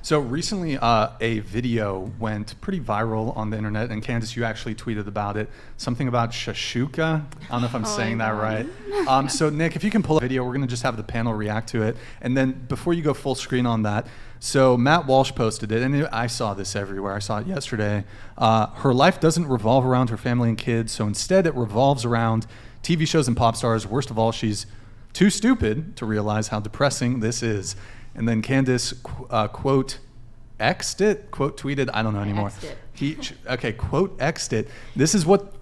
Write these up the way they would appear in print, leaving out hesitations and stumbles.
So recently, a video went pretty viral on the internet, and Candace, you actually tweeted about it. Something about shashuka. I don't know if I'm saying that right. So Nick, if you can pull up a video, we're going to just have the panel react to it. And then before you go full screen on that, so Matt Walsh posted it, and I saw this everywhere. I saw it yesterday. Her life doesn't revolve around her family and kids, so instead it revolves around TV shows and pop stars. Worst of all, she's too stupid to realize how depressing this is. And then Candace quote X'd it, quote tweeted, I don't know anymore. Quote X'd it. This is what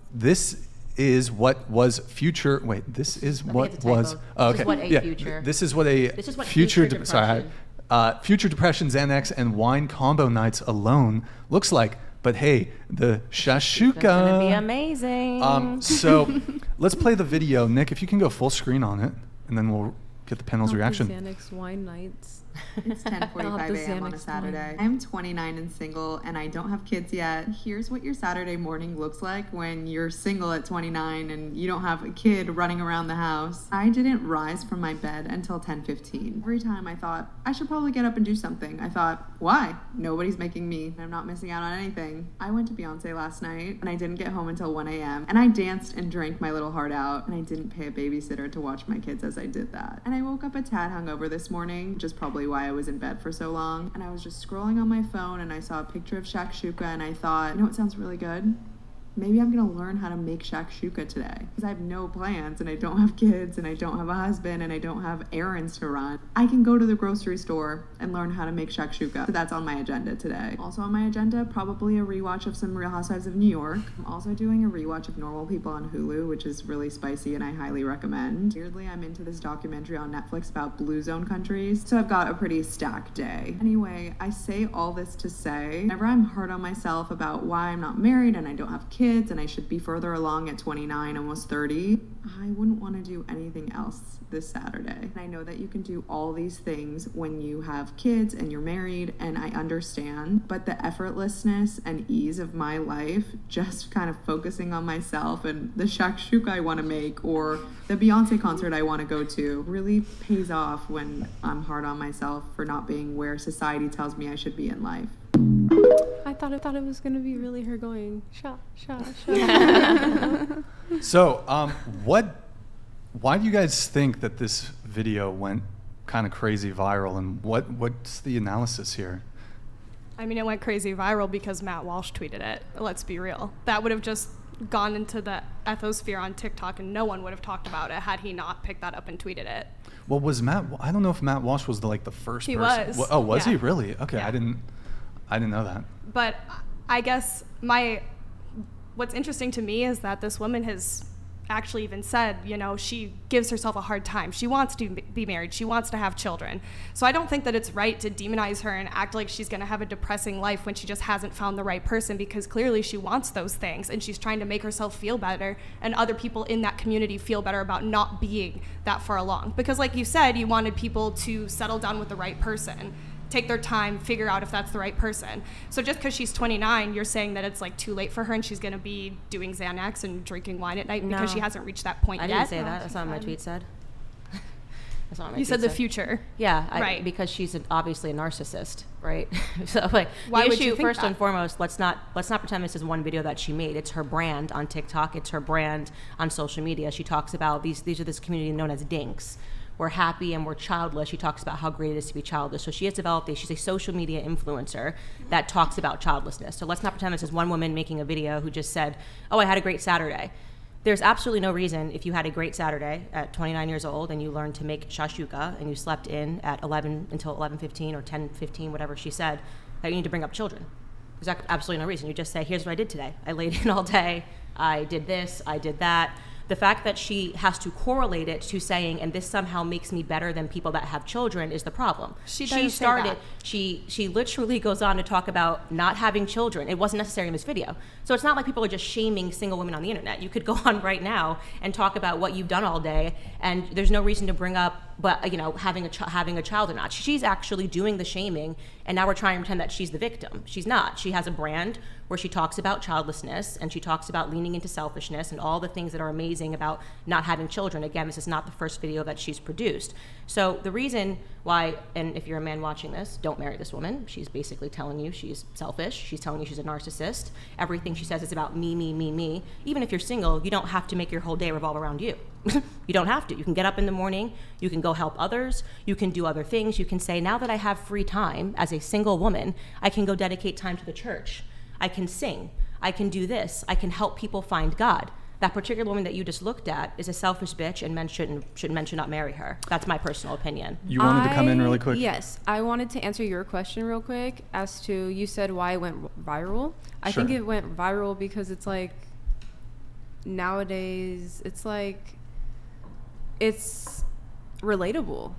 was future. Wait, this is what was. Oh, okay. This is what future depression, Xanax, and wine combo nights alone looks like. But hey, the shashuka. It's gonna be amazing. So let's play the video. Nick, if you can go full screen on it, and then we'll get the panel's reaction. Xanax wine nights. It's 10:45 a.m. on a Saturday. I'm 29 and single, and I don't have kids yet. Here's what your Saturday morning looks like when you're single at 29 and you don't have a kid running around the house. I didn't rise from my bed until 10:15. Every time I thought, I should probably get up and do something. I thought, why? Nobody's making me. I'm not missing out on anything. I went to Beyonce last night, and I didn't get home until 1 a.m. And I danced and drank my little heart out, and I didn't pay a babysitter to watch my kids as I did that. And I woke up a tad hungover this morning, which is probably why I was in bed for so long. And I was just scrolling on my phone, and I saw a picture of shakshuka, and I thought, you know what sounds really good? Maybe I'm gonna learn how to make shakshuka today, because I have no plans, and I don't have kids, and I don't have a husband, and I don't have errands to run. I can go to the grocery store and learn how to make shakshuka. So that's on my agenda today. Also on my agenda, probably a rewatch of some Real Housewives of New York. I'm also doing a rewatch of Normal People on Hulu, which is really spicy and I highly recommend. Weirdly, I'm into this documentary on Netflix about blue zone countries, so I've got a pretty stacked day. Anyway, I say all this to say, whenever I'm hard on myself about why I'm not married and I don't have kids, and I should be further along at 29, almost 30, I wouldn't want to do anything else this Saturday. And I know that you can do all these things when you have kids and you're married, and I understand, but the effortlessness and ease of my life, just kind of focusing on myself and the shakshuka I want to make or the Beyonce concert I want to go to, really pays off when I'm hard on myself for not being where society tells me I should be in life. I thought it was gonna be really her going shot. So, why do you guys think that this video went kind of crazy viral, and what's the analysis here? I mean, it went crazy viral because Matt Walsh tweeted it. Let's be real. That would have just gone into the ethosphere on TikTok, and no one would have talked about it had he not picked that up and tweeted it. Well, I don't know if Matt Walsh was the first person. He was. Oh, was he really? Okay, yeah. I didn't know that. But I guess what's interesting to me is that this woman has actually even said, she gives herself a hard time. She wants to be married. She wants to have children. So I don't think that it's right to demonize her and act like she's going to have a depressing life when she just hasn't found the right person, because clearly she wants those things, and she's trying to make herself feel better and other people in that community feel better about not being that far along. Because like you said, you wanted people to settle down with the right person, take their time, figure out if that's the right person. So just because she's 29, you're saying that it's too late for her and she's going to be doing Xanax and drinking wine at night because she hasn't reached that point yet? I didn't say that. That's not what my tweet said. That's not what my you tweet said the future. Yeah, right. Because she's obviously a narcissist, right? So why would you think first that? and foremost, let's not pretend this is one video that she made. It's her brand on TikTok. It's her brand on social media. She talks about these are this community known as dinks. We're happy and we're childless. She talks about how great it is to be childless. So she has developed she's a social media influencer that talks about childlessness. So let's not pretend this is one woman making a video who just said, oh, I had a great Saturday. There's absolutely no reason, if you had a great Saturday at 29 years old and you learned to make shashuka and you slept in at 11 until 11:15 or 10:15, whatever she said, that you need to bring up children. There's absolutely no reason. You just say, here's what I did today. I laid in all day. I did this. I did that. The fact that she has to correlate it to saying, and this somehow makes me better than people that have children, is the problem. She literally goes on to talk about not having children. It wasn't necessary in this video. So it's not like people are just shaming single women on the internet. You could go on right now and talk about what you've done all day, and there's no reason to bring up having a child or not. She's actually doing the shaming, and now we're trying to pretend that she's the victim. She's not. She has a brand where she talks about childlessness, and she talks about leaning into selfishness and all the things that are amazing about not having children. Again, this is not the first video that she's produced. So the reason why, and if you're a man watching this, don't marry this woman. She's basically telling you she's selfish. She's telling you she's a narcissist. Everything she says is about me, me, me, me. Even if you're single, you don't have to make your whole day revolve around you. You don't have to. You can get up in the morning, you can go help others, you can do other things. You can say, now that I have free time as a single woman, I can go dedicate time to the church. I can sing, I can do this, I can help people find God. That particular woman that you just looked at is a selfish bitch, and men should not marry her. That's my personal opinion. You wanted to come in really quick? Yes, I wanted to answer your question real quick as to, you said why it went viral. I Sure. think it went viral because it's like, nowadays, it's like, it's relatable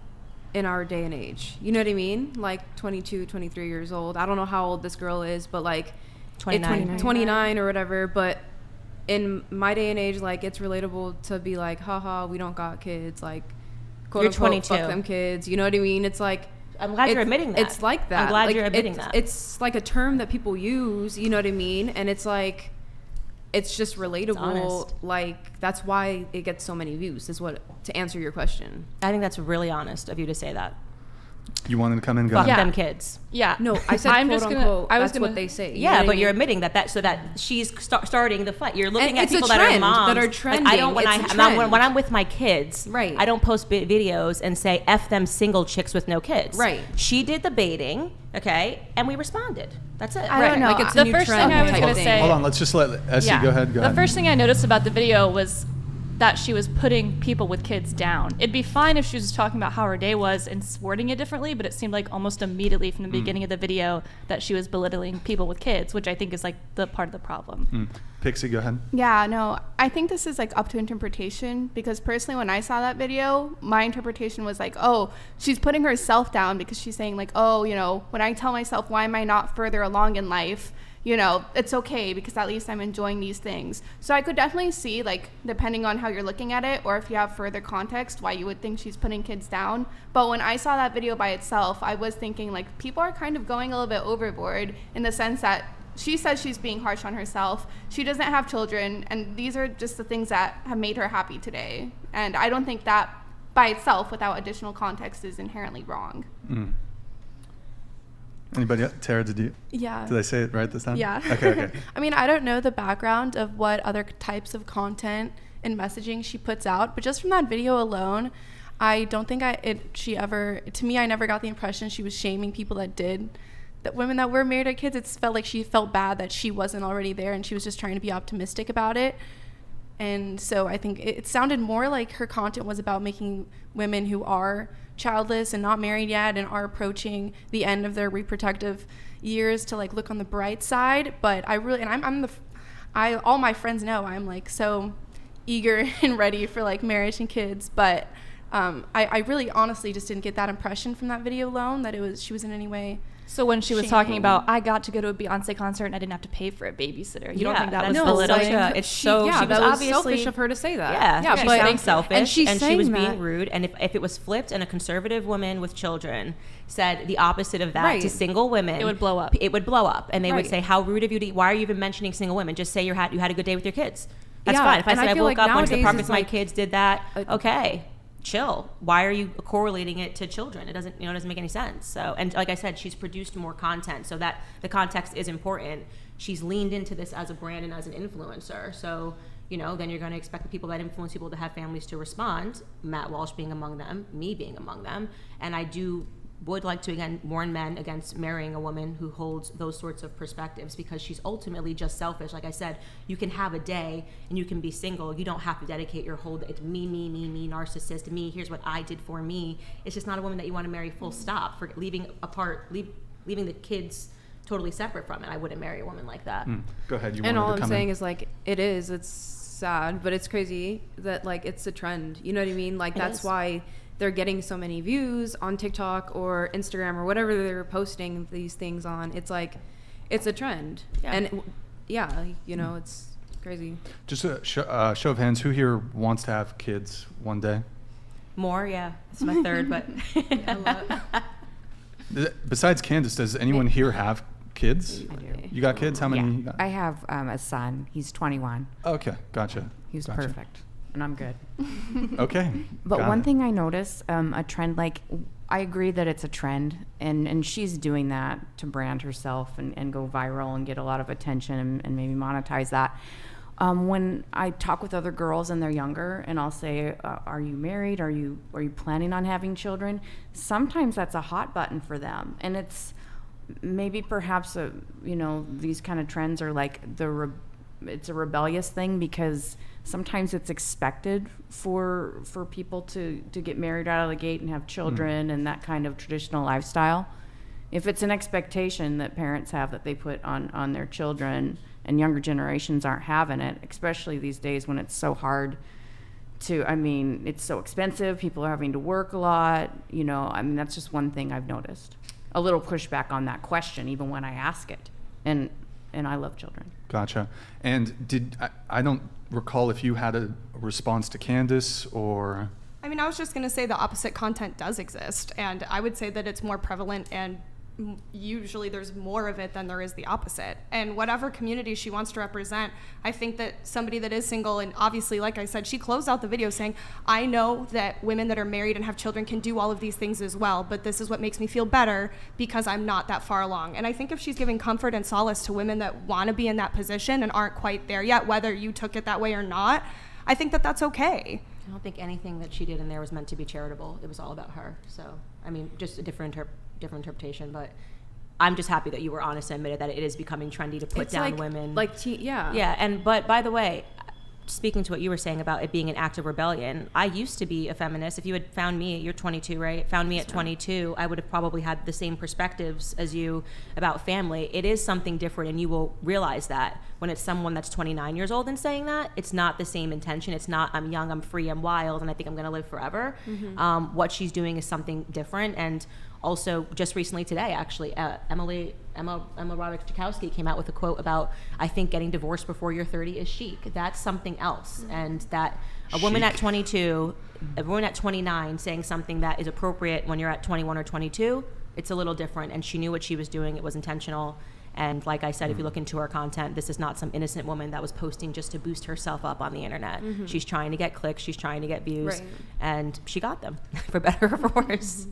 in our day and age. You know what I mean? Like 22, 23 years old. I don't know how old this girl is, but like 29 or whatever. But in my day and age, like, it's relatable to be like, haha, we don't got kids, like, quote You're unquote, 22. fuck them kids. You know what I mean? It's like, I'm glad you're admitting that. it's like that. I'm glad Like, you're admitting that. It's like a term that people use, you know what I mean? And it's like, it's just relatable. honest. Like, that's why it gets so many views, is what, to answer your question. I think that's really honest of you to say that. You wanted to come in? Go Fuck ahead. them kids. Yeah. No, I said I'm quote just unquote. I was That's gonna, what they say. You know Yeah, what I but you're mean? admitting that so that she's starting the fight. You're looking And at it's a people that are trend, moms. that are Like, I trending. don't when It's a when I'm trend. with my kids. Right. I don't post videos and say F them single chicks with no kids. Right. She did the baiting, okay, and we responded. That's it. I don't know. Like, it's a The new first trend thing I was type gonna thing. say. Hold on, let's just let Essie go ahead. Go the ahead. first thing I noticed about the video was that she was putting people with kids down. It'd be fine if she was just talking about how her day was and wording it differently, but it seemed like almost immediately from the beginning of the video that she was belittling people with kids, which I think is like the part of the problem. Pixie, go ahead. Yeah, no, I think this is like up to interpretation, because personally when I saw that video, my interpretation was like, oh, she's putting herself down because she's saying like, oh, you know, when I tell myself, why am I not further along in life? You know, it's okay because at least I'm enjoying these things. So I could definitely see, like, depending on how you're looking at it, or if you have further context, why you would think she's putting kids down. But when I saw that video by itself, I was thinking, like, people are kind of going a little bit overboard in the sense that she says she's being harsh on herself. She doesn't have children, and these are just the things that have made her happy today. And I don't think that by itself, without additional context, is inherently wrong. Anybody else? Tara, did I say it right this time? Yeah. Okay. I mean, I don't know the background of what other types of content and messaging she puts out, but just from that video alone, I don't think to me, I never got the impression she was shaming people that women that were married to kids. It felt like she felt bad that she wasn't already there, and she was just trying to be optimistic about it. And so I think it sounded more like her content was about making women who are childless and not married yet and are approaching the end of their reproductive years to like look on the bright side. But I really, and all my friends know I'm like so eager and ready for like marriage and kids. But I really honestly just didn't get that impression from that video alone that she was in any way. So when she was talking about, I got to go to a Beyonce concert and I didn't have to pay for a babysitter. You don't think that was belittling? She was obviously selfish of her to say that. Yeah, but she's being selfish, and she's she saying was that. being rude. And if it was flipped and a conservative woman with children said the opposite of that to single women, it would blow up. It would blow up, and they would Right. say, "How rude of you! Why are you even mentioning single women? Just say you had a good day with your kids. That's Yeah, fine. If I and said I I feel woke like up, went to the nowadays park it's with my like kids, did that, okay." Chill. Why are you correlating it to children? It doesn't make any sense. So, and like I said, she's produced more content, so that the context is important. She's leaned into this as a brand and as an influencer. So, then you're going to expect the people that influence people to have families to respond. Matt Walsh being among them, me being among them, and I would like to again warn men against marrying a woman who holds those sorts of perspectives, because she's ultimately just selfish. Like I said, you can have a day and you can be single. You don't have to dedicate your whole day. It's me, narcissist, me, here's what I did for me. It's just not a woman that you want to marry, full stop. For leaving the kids totally separate from it. I wouldn't marry a woman like that. Go ahead. And all I'm saying is like, it's sad, but it's crazy that like it's a trend. You know what I mean? Like that's why they're getting so many views on TikTok or Instagram or whatever they're posting these things on. It's like, it's a trend. Yeah. And it's crazy. Just a show of hands, who here wants to have kids one day? More, yeah. It's my third, but Besides Candace, does anyone here have kids? I do. You got kids? How many? Yeah. You got? I have a son. He's 21. Okay, gotcha. He's Gotcha. perfect, and I'm good. Okay. But got one it. thing I noticed, a trend, like, I agree that it's a trend, and she's doing that to brand herself and go viral and get a lot of attention and maybe monetize that. When I talk with other girls and they're younger, and I'll say, "Are you married? Are you planning on having children?" Sometimes that's a hot button for them, and it's maybe perhaps these kind of trends are like it's a rebellious thing because sometimes it's expected for people to get married out of the gate and have children and that kind of traditional lifestyle. If it's an expectation that parents have that they put on their children, and younger generations aren't having it, especially these days when it's so hard it's so expensive, people are having to work a lot, that's just one thing I've noticed. A little pushback on that question, even when I ask it. And I love children. Gotcha. And I don't recall if you had a response to Candace or... I mean, I was just going to say the opposite content does exist, and I would say that it's more prevalent, and usually there's more of it than there is the opposite. And whatever community she wants to represent, I think that somebody that is single, and obviously, like I said, she closed out the video saying, I know that women that are married and have children can do all of these things as well, but this is what makes me feel better because I'm not that far along. And I think if she's giving comfort and solace to women that want to be in that position and aren't quite there yet, whether you took it that way or not, I think that that's okay. I don't think anything that she did in there was meant to be charitable. It was all about her. So, I mean, just a different interpretation, but I'm just happy that you were honest and admitted that it is becoming trendy to put down women. Yeah. But by the way, speaking to what you were saying about it being an act of rebellion, I used to be a feminist. If you had found me, you're 22, right? Found me at 22, I would have probably had the same perspectives as you about family. It is something different, and you will realize that when it's someone that's 29 years old and saying that, it's not the same intention. It's not, I'm young, I'm free, I'm wild, and I think I'm going to live forever. What she's doing is something different. And also, just recently today, actually, Emma Ratajkowski came out with a quote about, I think getting divorced before you're 30 is chic. That's something else. And that a woman at 22, a woman at 29 saying something that is appropriate when you're at 21 or 22, it's a little different. And she knew what she was doing. It was intentional. And like I said, if you look into her content, this is not some innocent woman that was posting just to boost herself up on the internet. She's trying to get clicks. She's trying to get views. Right. And she got them, for better or for worse.